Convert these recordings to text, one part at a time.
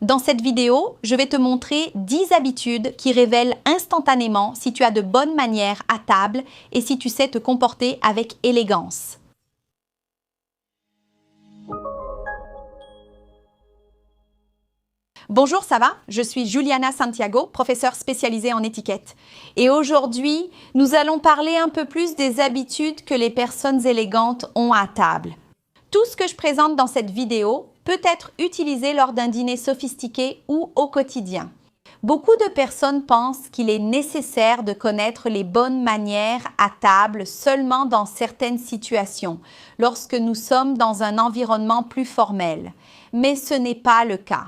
Dans cette vidéo, je vais te montrer 10 habitudes qui révèlent instantanément si tu as de bonnes manières à table et si tu sais te comporter avec élégance. Bonjour, ça va? Je suis Juliana Santiago, professeure spécialisée en étiquette. Et aujourd'hui, nous allons parler un peu plus des habitudes que les personnes élégantes ont à table. Tout ce que je présente dans cette vidéo peut être utilisé lors d'un dîner sophistiqué ou au quotidien. Beaucoup de personnes pensent qu'il est nécessaire de connaître les bonnes manières à table seulement dans certaines situations, lorsque nous sommes dans un environnement plus formel. Mais ce n'est pas le cas.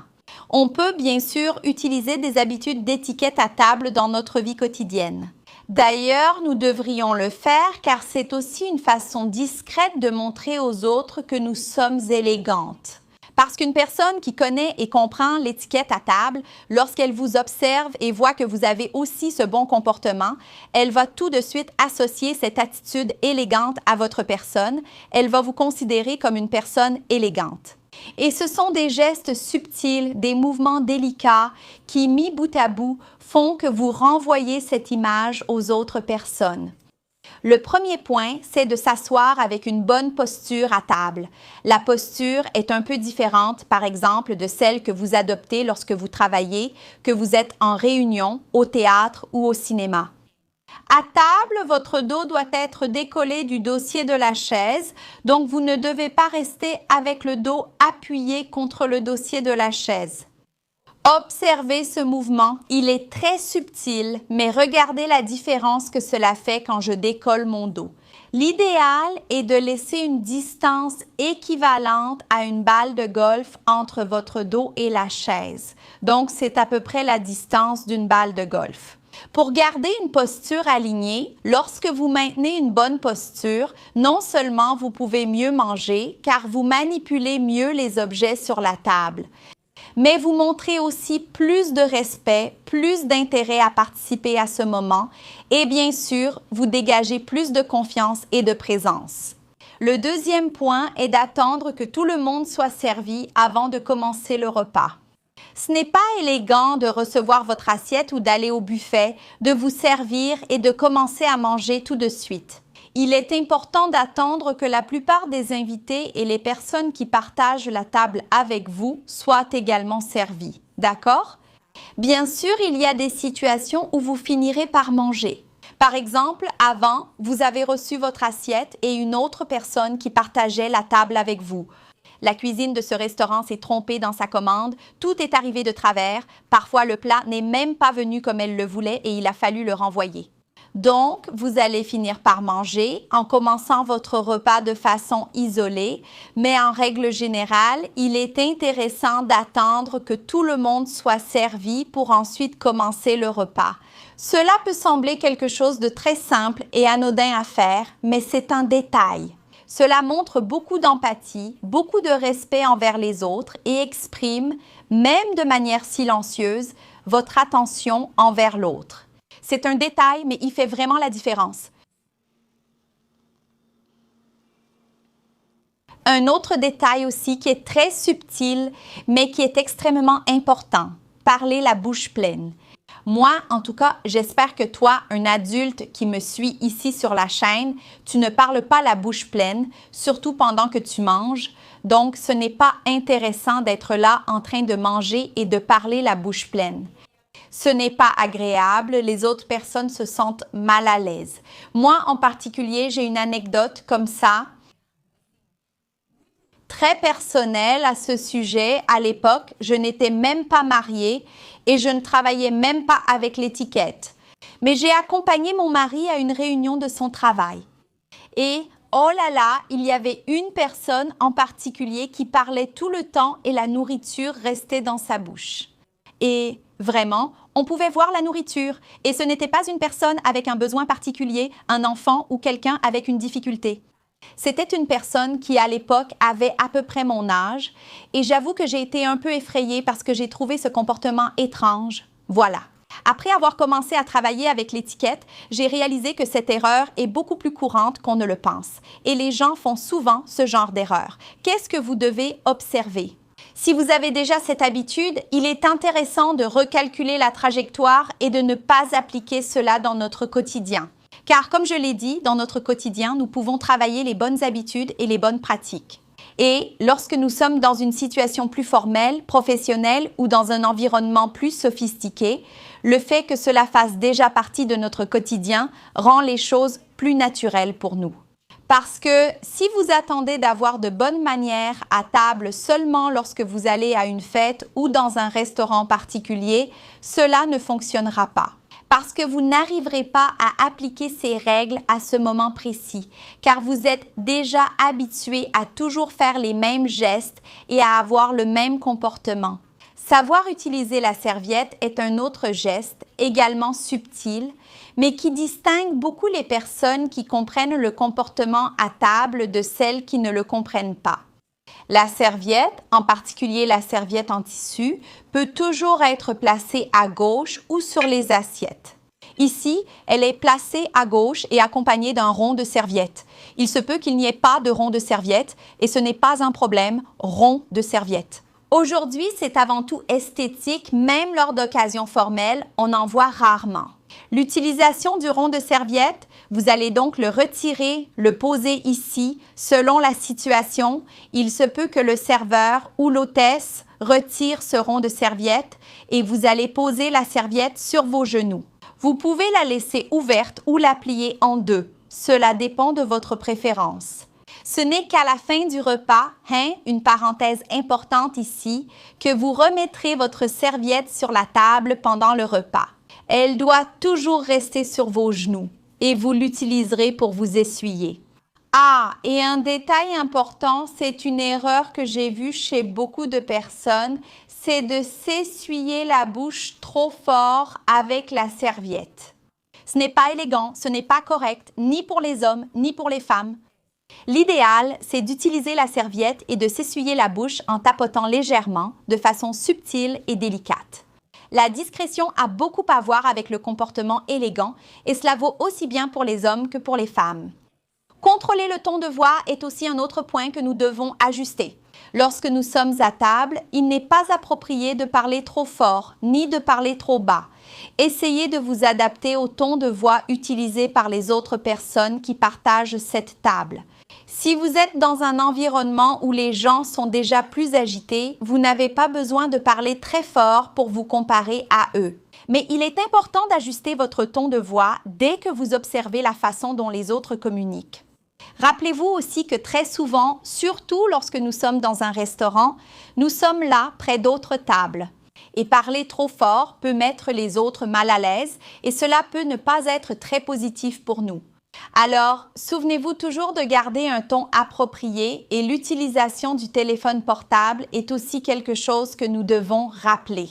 On peut bien sûr utiliser des habitudes d'étiquette à table dans notre vie quotidienne. D'ailleurs, nous devrions le faire car c'est aussi une façon discrète de montrer aux autres que nous sommes élégantes. Parce qu'une personne qui connaît et comprend l'étiquette à table, lorsqu'elle vous observe et voit que vous avez aussi ce bon comportement, elle va tout de suite associer cette attitude élégante à votre personne. Elle va vous considérer comme une personne élégante. Et ce sont des gestes subtils, des mouvements délicats qui, mis bout à bout, font que vous renvoyez cette image aux autres personnes. Le premier point, c'est de s'asseoir avec une bonne posture à table. La posture est un peu différente, par exemple, de celle que vous adoptez lorsque vous travaillez, que vous êtes en réunion, au théâtre ou au cinéma. À table, votre dos doit être décollé du dossier de la chaise, donc vous ne devez pas rester avec le dos appuyé contre le dossier de la chaise. Observez ce mouvement, il est très subtil, mais regardez la différence que cela fait quand je décolle mon dos. L'idéal est de laisser une distance équivalente à une balle de golf entre votre dos et la chaise. Donc, c'est à peu près la distance d'une balle de golf. Pour garder une posture alignée, lorsque vous maintenez une bonne posture, non seulement vous pouvez mieux manger, car vous manipulez mieux les objets sur la table, mais vous montrez aussi plus de respect, plus d'intérêt à participer à ce moment et bien sûr, vous dégagez plus de confiance et de présence. Le deuxième point est d'attendre que tout le monde soit servi avant de commencer le repas. Ce n'est pas élégant de recevoir votre assiette ou d'aller au buffet, de vous servir et de commencer à manger tout de suite. Il est important d'attendre que la plupart des invités et les personnes qui partagent la table avec vous soient également servis. D'accord? Bien sûr, il y a des situations où vous finirez par manger. Par exemple, avant, vous avez reçu votre assiette et une autre personne qui partageait la table avec vous. La cuisine de ce restaurant s'est trompée dans sa commande, tout est arrivé de travers, parfois le plat n'est même pas venu comme elle le voulait et il a fallu le renvoyer. Donc, vous allez finir par manger en commençant votre repas de façon isolée, mais en règle générale, il est intéressant d'attendre que tout le monde soit servi pour ensuite commencer le repas. Cela peut sembler quelque chose de très simple et anodin à faire, mais c'est un détail. Cela montre beaucoup d'empathie, beaucoup de respect envers les autres et exprime, même de manière silencieuse, votre attention envers l'autre. C'est un détail, mais il fait vraiment la différence. Un autre détail aussi qui est très subtil, mais qui est extrêmement important. Parler la bouche pleine. Moi, en tout cas, j'espère que toi, un adulte qui me suit ici sur la chaîne, tu ne parles pas la bouche pleine, surtout pendant que tu manges. Donc, ce n'est pas intéressant d'être là en train de manger et de parler la bouche pleine. Ce n'est pas agréable, les autres personnes se sentent mal à l'aise. Moi, en particulier, j'ai une anecdote comme ça, très personnelle à ce sujet. À l'époque, je n'étais même pas mariée et je ne travaillais même pas avec l'étiquette. Mais j'ai accompagné mon mari à une réunion de son travail. Et oh là là, il y avait une personne en particulier qui parlait tout le temps et la nourriture restait dans sa bouche. Et vraiment, on pouvait voir la nourriture et ce n'était pas une personne avec un besoin particulier, un enfant ou quelqu'un avec une difficulté. C'était une personne qui, à l'époque, avait à peu près mon âge et j'avoue que j'ai été un peu effrayée parce que j'ai trouvé ce comportement étrange. Voilà. Après avoir commencé à travailler avec l'étiquette, j'ai réalisé que cette erreur est beaucoup plus courante qu'on ne le pense et les gens font souvent ce genre d'erreur. Qu'est-ce que vous devez observer? Si vous avez déjà cette habitude, il est intéressant de recalculer la trajectoire et de ne pas appliquer cela dans notre quotidien. Car comme je l'ai dit, dans notre quotidien, nous pouvons travailler les bonnes habitudes et les bonnes pratiques. Et lorsque nous sommes dans une situation plus formelle, professionnelle ou dans un environnement plus sophistiqué, le fait que cela fasse déjà partie de notre quotidien rend les choses plus naturelles pour nous. Parce que si vous attendez d'avoir de bonnes manières à table seulement lorsque vous allez à une fête ou dans un restaurant particulier, cela ne fonctionnera pas. Parce que vous n'arriverez pas à appliquer ces règles à ce moment précis, car vous êtes déjà habitué à toujours faire les mêmes gestes et à avoir le même comportement. Savoir utiliser la serviette est un autre geste, également subtil, mais qui distingue beaucoup les personnes qui comprennent le comportement à table de celles qui ne le comprennent pas. La serviette, en particulier la serviette en tissu, peut toujours être placée à gauche ou sur les assiettes. Ici, elle est placée à gauche et accompagnée d'un rond de serviette. Il se peut qu'il n'y ait pas de rond de serviette et ce n'est pas un problème, rond de serviette. Aujourd'hui, c'est avant tout esthétique, même lors d'occasions formelles, on en voit rarement. L'utilisation du rond de serviette, vous allez donc le retirer, le poser ici. Selon la situation, il se peut que le serveur ou l'hôtesse retire ce rond de serviette et vous allez poser la serviette sur vos genoux. Vous pouvez la laisser ouverte ou la plier en deux. Cela dépend de votre préférence. Ce n'est qu'à la fin du repas, une parenthèse importante ici, que vous remettrez votre serviette sur la table pendant le repas. Elle doit toujours rester sur vos genoux et vous l'utiliserez pour vous essuyer. Ah, et un détail important, c'est une erreur que j'ai vue chez beaucoup de personnes, c'est de s'essuyer la bouche trop fort avec la serviette. Ce n'est pas élégant, ce n'est pas correct, ni pour les hommes, ni pour les femmes. L'idéal, c'est d'utiliser la serviette et de s'essuyer la bouche en tapotant légèrement, de façon subtile et délicate. La discrétion a beaucoup à voir avec le comportement élégant et cela vaut aussi bien pour les hommes que pour les femmes. Contrôler le ton de voix est aussi un autre point que nous devons ajuster. Lorsque nous sommes à table, il n'est pas approprié de parler trop fort ni de parler trop bas. Essayez de vous adapter au ton de voix utilisé par les autres personnes qui partagent cette table. Si vous êtes dans un environnement où les gens sont déjà plus agités, vous n'avez pas besoin de parler très fort pour vous comparer à eux. Mais il est important d'ajuster votre ton de voix dès que vous observez la façon dont les autres communiquent. Rappelez-vous aussi que très souvent, surtout lorsque nous sommes dans un restaurant, nous sommes là près d'autres tables. Et parler trop fort peut mettre les autres mal à l'aise et cela peut ne pas être très positif pour nous. Alors, souvenez-vous toujours de garder un ton approprié et l'utilisation du téléphone portable est aussi quelque chose que nous devons rappeler.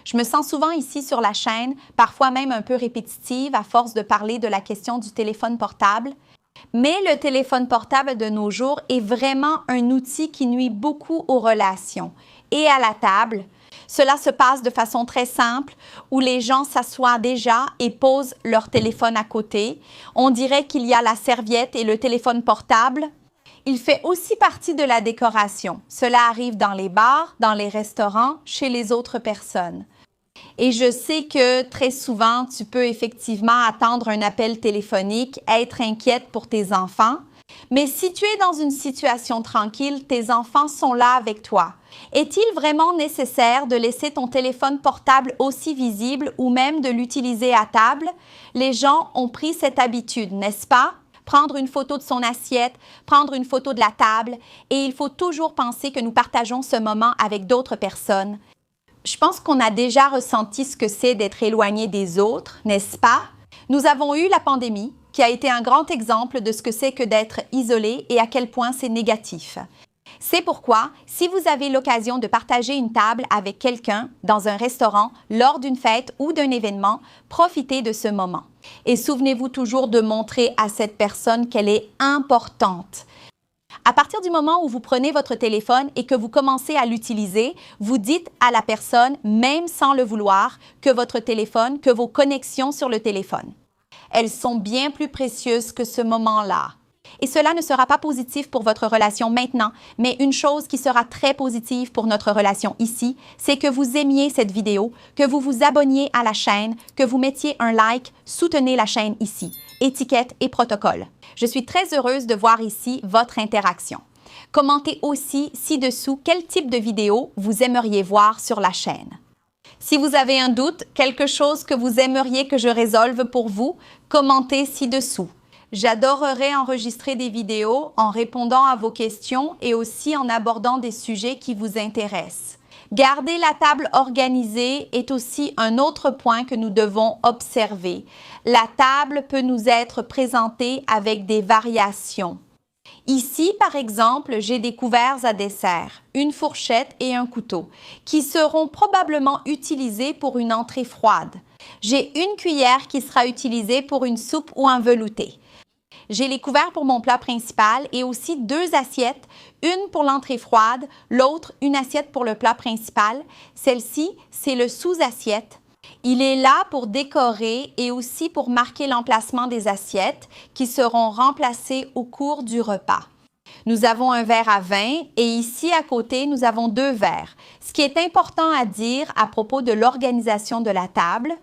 Je me sens souvent ici sur la chaîne, parfois même un peu répétitive à force de parler de la question du téléphone portable. Mais le téléphone portable de nos jours est vraiment un outil qui nuit beaucoup aux relations. Et à la table, cela se passe de façon très simple où les gens s'assoient déjà et posent leur téléphone à côté. On dirait qu'il y a la serviette et le téléphone portable. Il fait aussi partie de la décoration. Cela arrive dans les bars, dans les restaurants, chez les autres personnes. Et je sais que très souvent, tu peux effectivement attendre un appel téléphonique, être inquiète pour tes enfants. Mais si tu es dans une situation tranquille, tes enfants sont là avec toi. Est-il vraiment nécessaire de laisser ton téléphone portable aussi visible ou même de l'utiliser à table? Les gens ont pris cette habitude, n'est-ce pas? Prendre une photo de son assiette, prendre une photo de la table et il faut toujours penser que nous partageons ce moment avec d'autres personnes. Je pense qu'on a déjà ressenti ce que c'est d'être éloigné des autres, n'est-ce pas? Nous avons eu la pandémie qui a été un grand exemple de ce que c'est que d'être isolé et à quel point c'est négatif. C'est pourquoi, si vous avez l'occasion de partager une table avec quelqu'un dans un restaurant, lors d'une fête ou d'un événement, profitez de ce moment. Et souvenez-vous toujours de montrer à cette personne qu'elle est importante. À partir du moment où vous prenez votre téléphone et que vous commencez à l'utiliser, vous dites à la personne, même sans le vouloir, que votre téléphone, que vos connexions sur le téléphone. Elles sont bien plus précieuses que ce moment-là. Et cela ne sera pas positif pour votre relation maintenant, mais une chose qui sera très positive pour notre relation ici, c'est que vous aimiez cette vidéo, que vous vous abonniez à la chaîne, que vous mettiez un like, soutenez la chaîne ici, étiquette et protocole. Je suis très heureuse de voir ici votre interaction. Commentez aussi ci-dessous quel type de vidéo vous aimeriez voir sur la chaîne. Si vous avez un doute, quelque chose que vous aimeriez que je résolve pour vous, commentez ci-dessous. J'adorerais enregistrer des vidéos en répondant à vos questions et aussi en abordant des sujets qui vous intéressent. Garder la table organisée est aussi un autre point que nous devons observer. La table peut nous être présentée avec des variations. Ici, par exemple, j'ai des couverts à dessert, une fourchette et un couteau, qui seront probablement utilisés pour une entrée froide. J'ai une cuillère qui sera utilisée pour une soupe ou un velouté. J'ai les couverts pour mon plat principal et aussi deux assiettes, une pour l'entrée froide, l'autre une assiette pour le plat principal. Celle-ci, c'est le sous-assiette. Il est là pour décorer et aussi pour marquer l'emplacement des assiettes qui seront remplacées au cours du repas. Nous avons un verre à vin et ici à côté, nous avons deux verres. Ce qui est important à dire à propos de l'organisation de la table,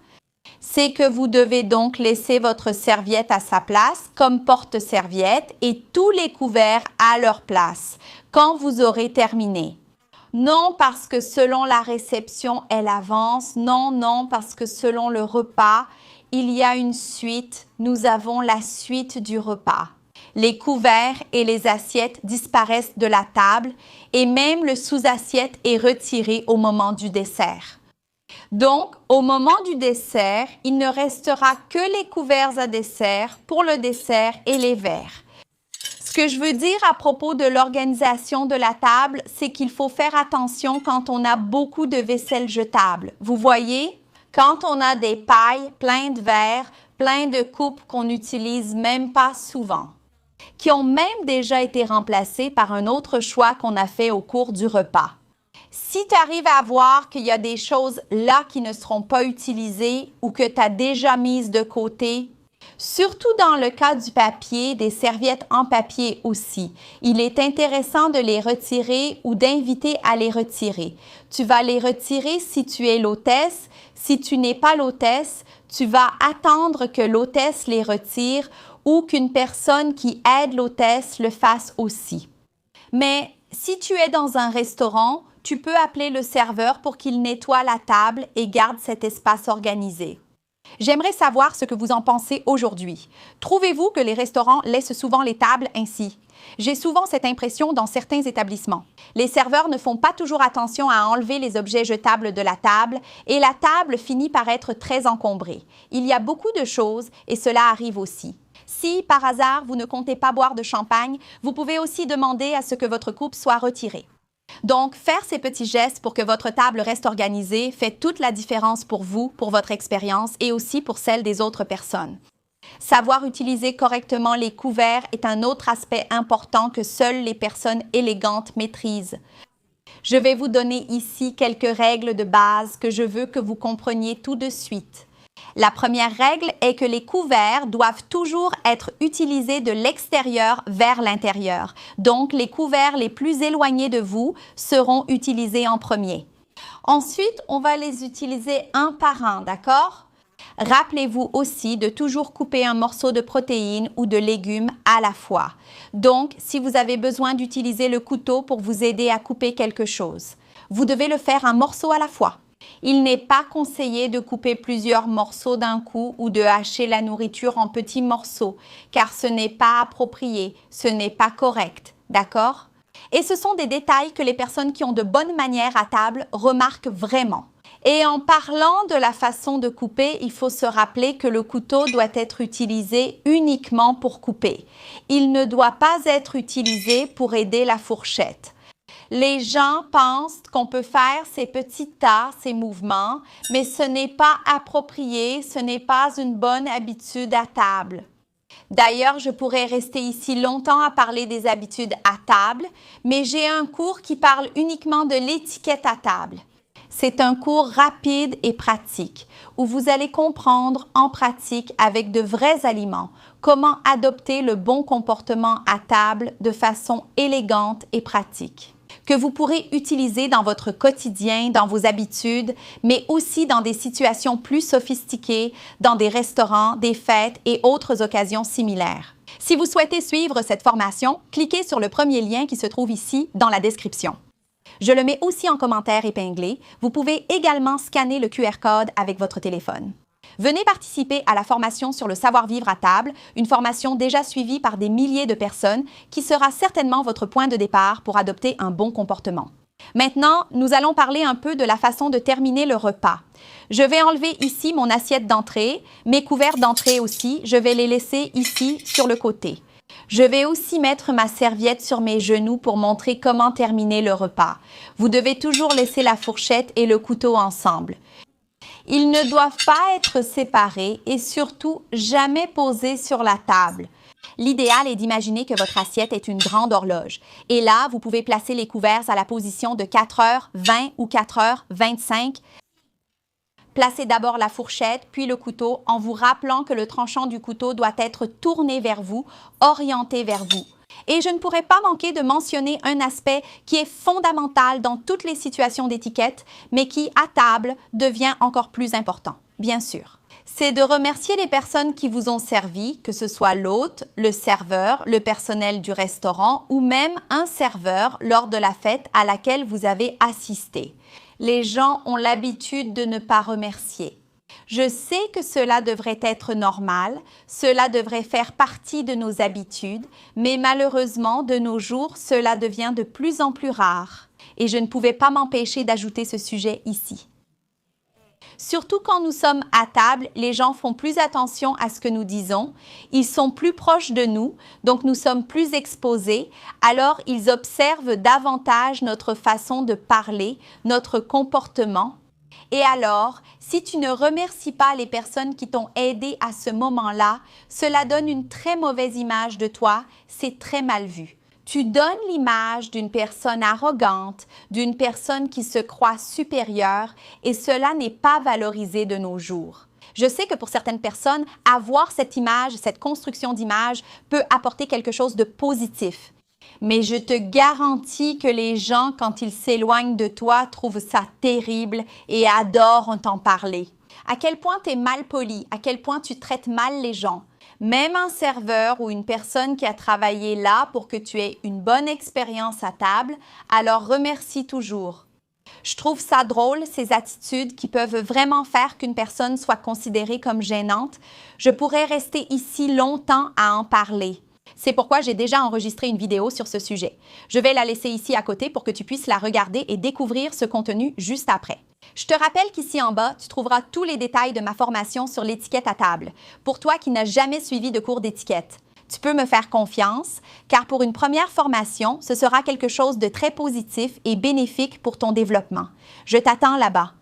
c'est que vous devez donc laisser votre serviette à sa place comme porte-serviette et tous les couverts à leur place quand vous aurez terminé. Non parce que selon la réception, elle avance. Non, parce que selon le repas, il y a une suite. Nous avons la suite du repas. Les couverts et les assiettes disparaissent de la table et même le sous-assiette est retiré au moment du dessert. Donc, au moment du dessert, il ne restera que les couverts à dessert pour le dessert et les verres. Ce que je veux dire à propos de l'organisation de la table, c'est qu'il faut faire attention quand on a beaucoup de vaisselle jetable. Vous voyez, quand on a des pailles, plein de verres, plein de coupes qu'on n'utilise même pas souvent, qui ont même déjà été remplacées par un autre choix qu'on a fait au cours du repas. Si tu arrives à voir qu'il y a des choses là qui ne seront pas utilisées ou que tu as déjà mises de côté, surtout dans le cas du papier, des serviettes en papier aussi, il est intéressant de les retirer ou d'inviter à les retirer. Tu vas les retirer si tu es l'hôtesse. Si tu n'es pas l'hôtesse, tu vas attendre que l'hôtesse les retire ou qu'une personne qui aide l'hôtesse le fasse aussi. Mais si tu es dans un restaurant, tu peux appeler le serveur pour qu'il nettoie la table et garde cet espace organisé. J'aimerais savoir ce que vous en pensez aujourd'hui. Trouvez-vous que les restaurants laissent souvent les tables ainsi? J'ai souvent cette impression dans certains établissements. Les serveurs ne font pas toujours attention à enlever les objets jetables de la table et la table finit par être très encombrée. Il y a beaucoup de choses et cela arrive aussi. Si, par hasard, vous ne comptez pas boire de champagne, vous pouvez aussi demander à ce que votre coupe soit retirée. Donc, faire ces petits gestes pour que votre table reste organisée fait toute la différence pour vous, pour votre expérience et aussi pour celle des autres personnes. Savoir utiliser correctement les couverts est un autre aspect important que seules les personnes élégantes maîtrisent. Je vais vous donner ici quelques règles de base que je veux que vous compreniez tout de suite. La première règle est que les couverts doivent toujours être utilisés de l'extérieur vers l'intérieur. Donc, les couverts les plus éloignés de vous seront utilisés en premier. Ensuite, on va les utiliser un par un, d'accord? Rappelez-vous aussi de toujours couper un morceau de protéines ou de légumes à la fois. Donc, si vous avez besoin d'utiliser le couteau pour vous aider à couper quelque chose, vous devez le faire un morceau à la fois. Il n'est pas conseillé de couper plusieurs morceaux d'un coup ou de hacher la nourriture en petits morceaux, car ce n'est pas approprié, ce n'est pas correct, d'accord? Et ce sont des détails que les personnes qui ont de bonnes manières à table remarquent vraiment. Et en parlant de la façon de couper, il faut se rappeler que le couteau doit être utilisé uniquement pour couper. Il ne doit pas être utilisé pour aider la fourchette. Les gens pensent qu'on peut faire ces petits tas, ces mouvements, mais ce n'est pas approprié, ce n'est pas une bonne habitude à table. D'ailleurs, je pourrais rester ici longtemps à parler des habitudes à table, mais j'ai un cours qui parle uniquement de l'étiquette à table. C'est un cours rapide et pratique où vous allez comprendre en pratique avec de vrais aliments comment adopter le bon comportement à table de façon élégante et pratique, que vous pourrez utiliser dans votre quotidien, dans vos habitudes, mais aussi dans des situations plus sophistiquées, dans des restaurants, des fêtes et autres occasions similaires. Si vous souhaitez suivre cette formation, cliquez sur le premier lien qui se trouve ici dans la description. Je le mets aussi en commentaire épinglé. Vous pouvez également scanner le QR code avec votre téléphone. Venez participer à la formation sur le savoir-vivre à table, une formation déjà suivie par des milliers de personnes qui sera certainement votre point de départ pour adopter un bon comportement. Maintenant, nous allons parler un peu de la façon de terminer le repas. Je vais enlever ici mon assiette d'entrée, mes couverts d'entrée aussi, je vais les laisser ici sur le côté. Je vais aussi mettre ma serviette sur mes genoux pour montrer comment terminer le repas. Vous devez toujours laisser la fourchette et le couteau ensemble. Ils ne doivent pas être séparés et surtout jamais posés sur la table. L'idéal est d'imaginer que votre assiette est une grande horloge. Et là, vous pouvez placer les couverts à la position de 4h20 ou 4h25. Placez d'abord la fourchette, puis le couteau, en vous rappelant que le tranchant du couteau doit être tourné vers vous, orienté vers vous. Et je ne pourrais pas manquer de mentionner un aspect qui est fondamental dans toutes les situations d'étiquette, mais qui, à table, devient encore plus important, bien sûr. C'est de remercier les personnes qui vous ont servi, que ce soit l'hôte, le serveur, le personnel du restaurant ou même un serveur lors de la fête à laquelle vous avez assisté. Les gens ont l'habitude de ne pas remercier. Je sais que cela devrait être normal, cela devrait faire partie de nos habitudes, mais malheureusement, de nos jours, cela devient de plus en plus rare. Et je ne pouvais pas m'empêcher d'ajouter ce sujet ici. Surtout quand nous sommes à table, les gens font plus attention à ce que nous disons, ils sont plus proches de nous, donc nous sommes plus exposés, alors ils observent davantage notre façon de parler, notre comportement. Et alors, si tu ne remercies pas les personnes qui t'ont aidé à ce moment-là, cela donne une très mauvaise image de toi, c'est très mal vu. Tu donnes l'image d'une personne arrogante, d'une personne qui se croit supérieure et cela n'est pas valorisé de nos jours. Je sais que pour certaines personnes, avoir cette image, cette construction d'image peut apporter quelque chose de positif. Mais je te garantis que les gens, quand ils s'éloignent de toi, trouvent ça terrible et adorent t'en parler. À quel point tu es mal poli, à quel point tu traites mal les gens. Même un serveur ou une personne qui a travaillé là pour que tu aies une bonne expérience à table, alors remercie toujours. Je trouve ça drôle, ces attitudes qui peuvent vraiment faire qu'une personne soit considérée comme gênante. Je pourrais rester ici longtemps à en parler. C'est pourquoi j'ai déjà enregistré une vidéo sur ce sujet. Je vais la laisser ici à côté pour que tu puisses la regarder et découvrir ce contenu juste après. Je te rappelle qu'ici en bas, tu trouveras tous les détails de ma formation sur l'étiquette à table. Pour toi qui n'as jamais suivi de cours d'étiquette, tu peux me faire confiance, car pour une première formation, ce sera quelque chose de très positif et bénéfique pour ton développement. Je t'attends là-bas.